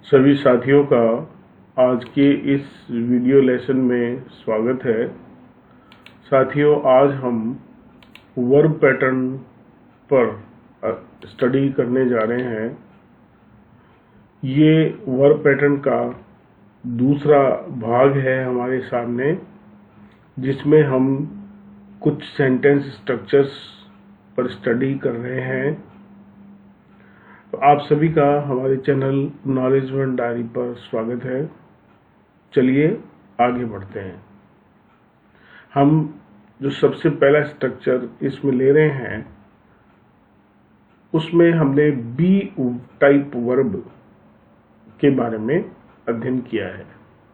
सभी साथियों का आज के इस वीडियो लेसन में स्वागत है। साथियों, आज हम वर्ब पैटर्न पर स्टडी करने जा रहे हैं। ये वर्ब पैटर्न का दूसरा भाग है हमारे सामने, जिसमें हम कुछ सेंटेंस स्ट्रक्चर्स पर स्टडी कर रहे हैं। तो आप सभी का हमारे चैनल नॉलेज वन डायरी पर स्वागत है। चलिए आगे बढ़ते हैं। हम जो सबसे पहला स्ट्रक्चर इसमें ले रहे हैं, उसमें हमने बी टाइप वर्ब के बारे में अध्ययन किया है।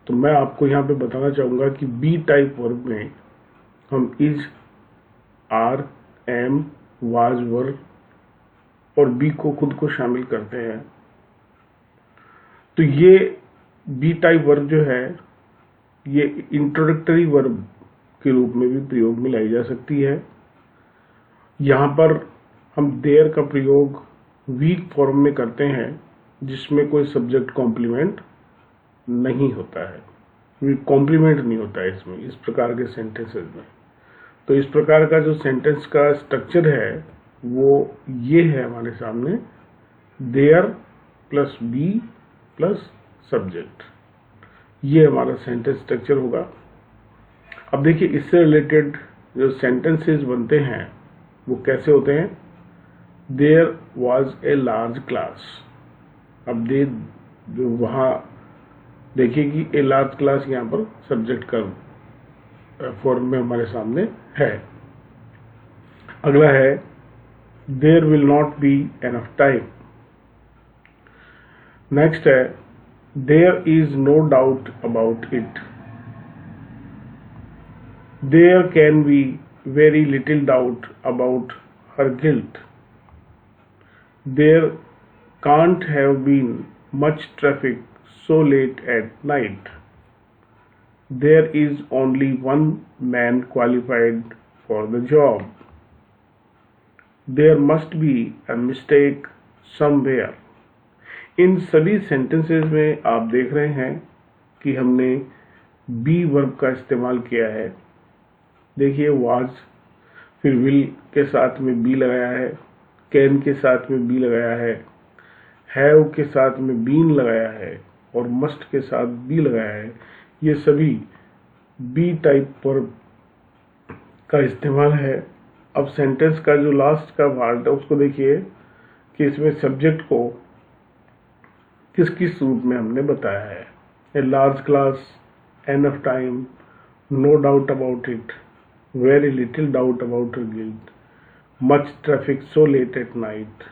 तो मैं आपको यहाँ पे बताना चाहूँगा कि बी टाइप वर्ब में हम इज, आर, एम, वाज, वर और बी को खुद को शामिल करते हैं। तो ये बी टाइप वर्ब जो है, ये इंट्रोडक्टरी वर्ब के रूप में भी प्रयोग में लाई जा सकती है। यहाँ पर हम देयर का प्रयोग वीक फॉर्म में करते हैं, जिसमें कोई सब्जेक्ट कॉम्प्लीमेंट नहीं होता है, कॉम्प्लीमेंट नहीं होता है इसमें, इस प्रकार के सेंटेंसेस में। तो इस प्रकार का जो सेंटेंस का स्ट्रक्चर है वो ये है हमारे सामने, there plus be plus subject. ये हमारा सेंटेंस स्ट्रक्चर होगा। अब देखिए, इससे रिलेटेड जो सेंटेंसेस बनते हैं वो कैसे होते हैं। There was a large class. अब जो वहाँ देखिए कि ए लार्ज क्लास यहाँ पर सब्जेक्ट का फॉर्म में हमारे सामने है। अगला है there will not be enough time. Next है there is no doubt about it. There can be very little doubt about her guilt. There can't have been much traffic so late at night. There is only one man qualified for the job. There must be a mistake somewhere. इन सभी sentences में आप देख रहे हैं कि हमने B verb का इस्तेमाल किया है। देखिए, वाज, फिर विल के साथ में बी लगाया है, कैन के साथ में बी लगाया है, हैव के साथ में बीन लगाया है और मस्ट के साथ बी लगाया है। ये सभी बी टाइप वर्ब का इस्तेमाल है। अब सेंटेंस का जो लास्ट का पार्ट है उसको देखिए कि इसमें सब्जेक्ट को किस किस रूप में हमने बताया है। A large class, enough time, no doubt about it, very little doubt about her guilt, much traffic so late at night,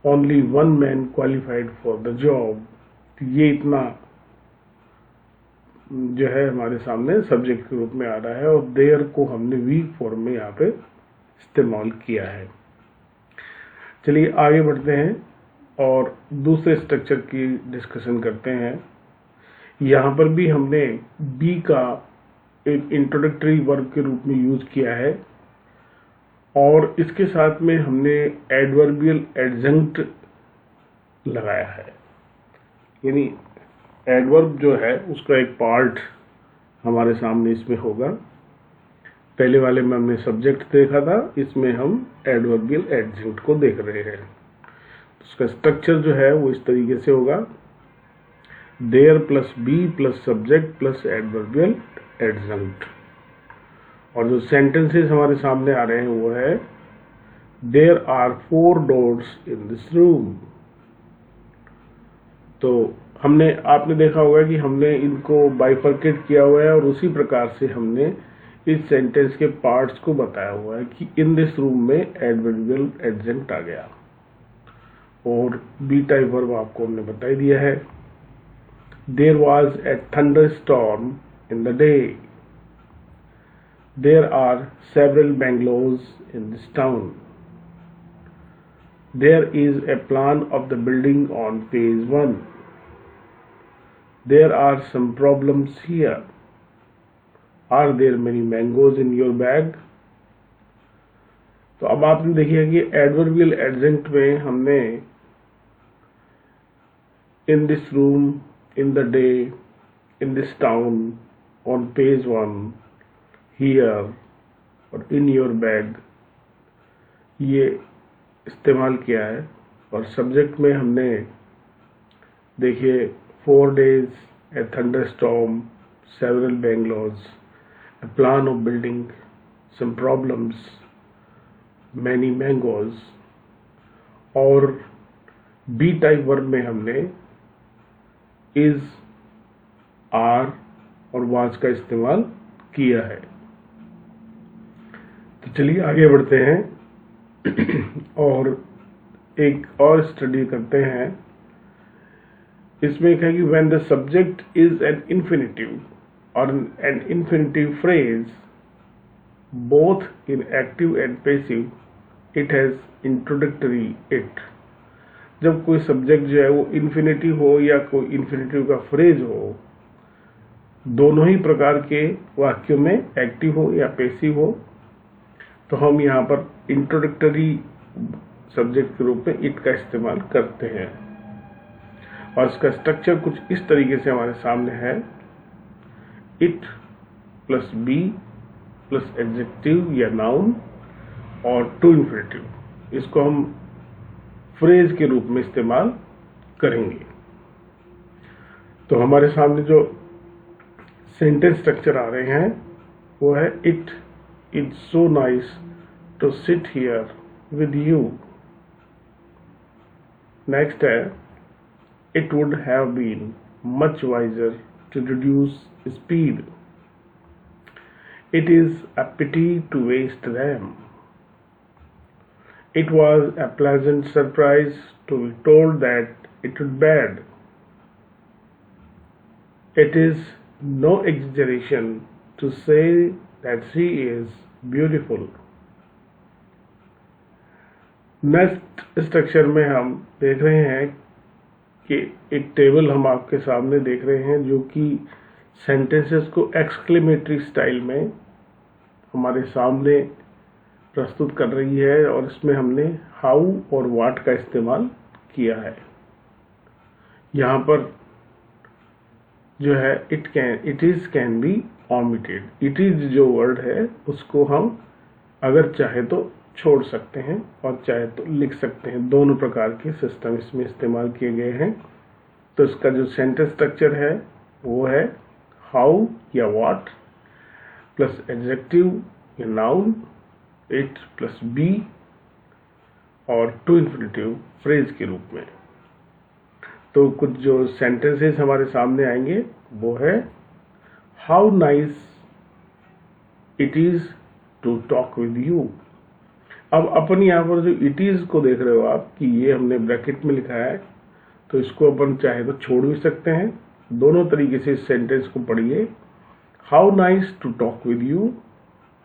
only one man qualified for the job. ये इतना जो है हमारे सामने सब्जेक्ट के रूप में आ रहा है और देयर को हमने वीक फॉर्म में यहाँ पे इस्तेमाल किया है। चलिए आगे बढ़ते हैं और दूसरे स्ट्रक्चर की डिस्कशन करते हैं। यहाँ पर भी हमने बी का एक इंट्रोडक्टरी वर्ब के रूप में यूज किया है और इसके साथ में हमने एडवर्बियल एडजंक्ट लगाया है। यानी एडवर्ब जो है उसका एक पार्ट हमारे सामने इसमें होगा। पहले वाले में हमने सब्जेक्ट देखा था, इसमें हम एडवर्बियल एडजंक्ट को देख रहे हैं। उसका स्ट्रक्चर जो है वो इस तरीके से होगा, there plus be plus subject plus adverbial adjunct. और जो सेंटेंसेस हमारे सामने आ रहे हैं वो है, there are 4 doors in this room. तो आपने देखा होगा कि हमने इनको बाइफरकेट किया हुआ है और उसी प्रकार से हमने इस सेंटेंस के पार्ट्स को बताया हुआ है कि इन दिस रूम में एडवर्बियल एडजंक्ट आ गया। और बी टाइप वर्ब आपको हमने बता ही दिया है। There was a thunderstorm in the day. There are several bungalows in this town. There is a plan of the building on phase 1. There are some problems here. Are there many mangoes in your bag? तो अब आपने देखिए कि adverbial adjunct में हमने in this room, in the day, in this town, on page 1, here और in your bed, ये इस्तेमाल किया है। और सब्जेक्ट में हमने देखिए 4 days, a thunderstorm, several bungalows, a plan of building, some problems, many mangoes। और बी टाइप वर्ब में हमने इज, आर और वाज का इस्तेमाल किया है। तो चलिए आगे बढ़ते हैं और एक और स्टडी करते हैं। इसमें क्या है कि when the subject is an infinitive और an infinitive phrase both in active and passive, it has introductory it. जब कोई सब्जेक्ट जो है वो इन्फिनिटिव हो या कोई इन्फिनिटिव का फ्रेज हो, दोनों ही प्रकार के वाक्यों में एक्टिव हो या पैसिव हो, तो हम यहाँ पर इंट्रोडक्टरी सब्जेक्ट के रूप में इट का इस्तेमाल करते हैं। और इसका स्ट्रक्चर कुछ इस तरीके से हमारे सामने है। It plus be plus adjective या नाउन और टू इन्फिनिटिव, इसको हम फ्रेज के रूप में इस्तेमाल करेंगे। तो हमारे सामने जो सेंटेंस स्ट्रक्चर आ रहे हैं वो है it is so nice to sit here with you. Next है it would have been much wiser to reduce speed. It is a pity to waste them। It was a pleasant surprise to be told that it was bad. It is no exaggeration to say that she is beautiful. Next structure में हम देख रहे हैं कि एक table हम आपके सामने देख रहे हैं जो कि सेंटेंसेस को एक्सक्लेमेटरी स्टाइल में हमारे सामने प्रस्तुत कर रही है। और इसमें हमने हाउ और व्हाट का इस्तेमाल किया है। यहाँ पर जो है it is can be omitted. It is जो वर्ड है उसको हम अगर चाहे तो छोड़ सकते हैं और चाहे तो लिख सकते हैं। दोनों प्रकार के सिस्टम इसमें इस्तेमाल किए गए हैं। तो इसका जो सेंटेंस स्ट्रक्चर है वो है हाउ या व्हाट प्लस एडजेक्टिव या नाउन, इट प्लस बी और टू इन्फिनिटिव फ्रेज के रूप में। तो कुछ जो सेंटेंसेस हमारे सामने आएंगे वो है how nice it is to talk with you. अब अपन यहाँ पर जो इट इज को देख रहे हो आप कि ये हमने ब्रैकेट में लिखा है, तो इसको अपन चाहे तो छोड़ भी सकते हैं। दोनों तरीके से इस सेंटेंस को पढ़िए। How nice to talk with you,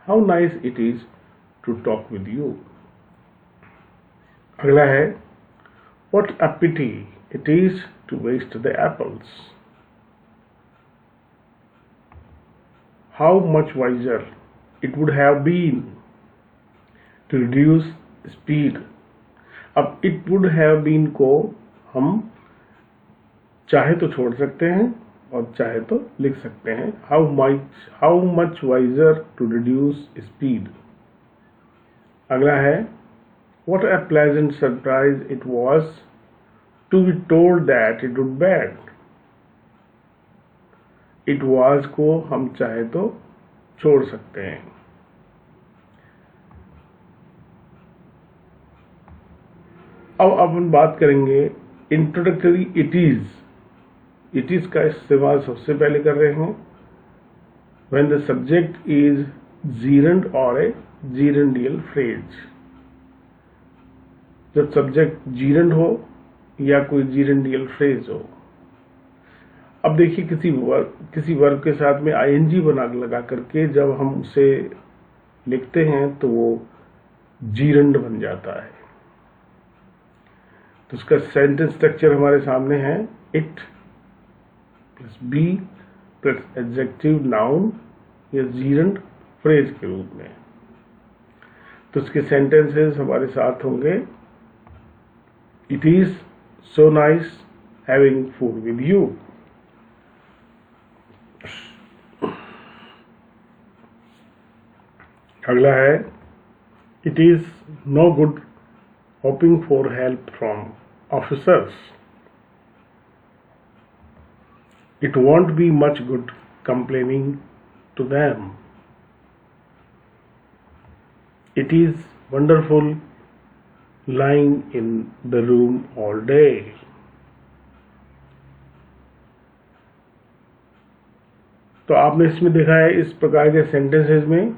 how nice it is to talk with you. अगला है what a pity it is to waste the apples. How much wiser it would have been to reduce speed. अब it would have been को हम चाहे तो छोड़ सकते हैं और चाहे तो लिख सकते हैं। How much wiser to reduce speed. अगला है what a pleasant surprise it was to be told that it was bad। it was को हम चाहे तो छोड़ सकते हैं। अब अपन बात करेंगे इंट्रोडक्टरी इट इज का इस्तेमाल सबसे पहले कर रहे हैं when the subject is gerund or a gerundial phrase। जब सब्जेक्ट जीरंड हो या कोई जीरंडियल फ्रेज हो। अब देखिए किसी वर्ब के साथ में आईएनजी बना लगा करके जब हम उसे लिखते हैं तो वो जीरंड बन जाता है। तो उसका सेंटेंस स्ट्रक्चर हमारे सामने है it plus be plus adjective noun या जीरंड फ्रेज के रूप में। तो उसके सेंटेंसेस हमारे साथ होंगे it is so nice having food with you. अगला है it is no good hoping for help from officers. It won't be much good complaining to them. It is wonderful lying in the room all day. तो आपने इसमें देखा है इस प्रकार के सेंटेंसेस में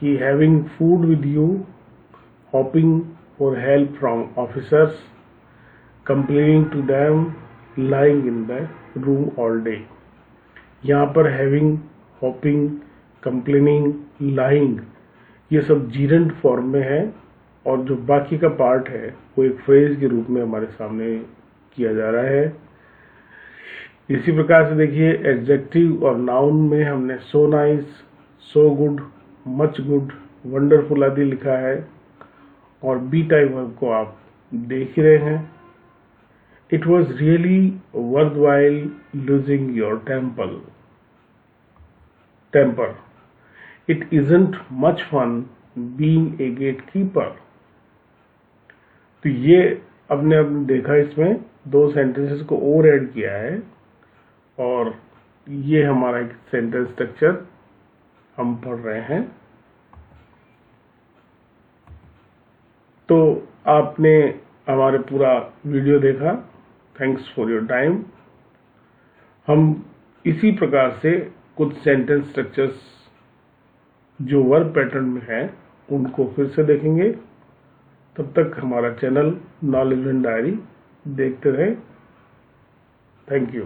कि having food with you, hoping for help from officers, complaining to them, lying in the room all day. यहाँ पर हैविंग, हॉपिंग, कंप्लेनिंग, लाइंग ये सब जीरेंट फॉर्म में है और जो बाकी का पार्ट है वो एक फ्रेज के रूप में हमारे सामने किया जा रहा है। इसी प्रकार से देखिए एडजेक्टिव और नाउन में हमने so nice, so good, much good, wonderful आदि लिखा है और बी टाइप वर्ब को आप देख ही रहे हैं। It was really worthwhile losing your temper. It isn't much fun being a gatekeeper. तो ये अपने देखा इसमें दो सेंटेंसेस को और ऐड किया है और ये हमारा एक सेंटेंस स्ट्रक्चर हम पढ़ रहे हैं। तो आपने हमारे पूरा वीडियो देखा, थैंक्स फॉर योर टाइम। हम इसी प्रकार से कुछ सेंटेंस स्ट्रक्चर्स जो वर्ब पैटर्न में है उनको फिर से देखेंगे। तब तक हमारा चैनल नॉलेज एंड डायरी देखते रहें। Thank you.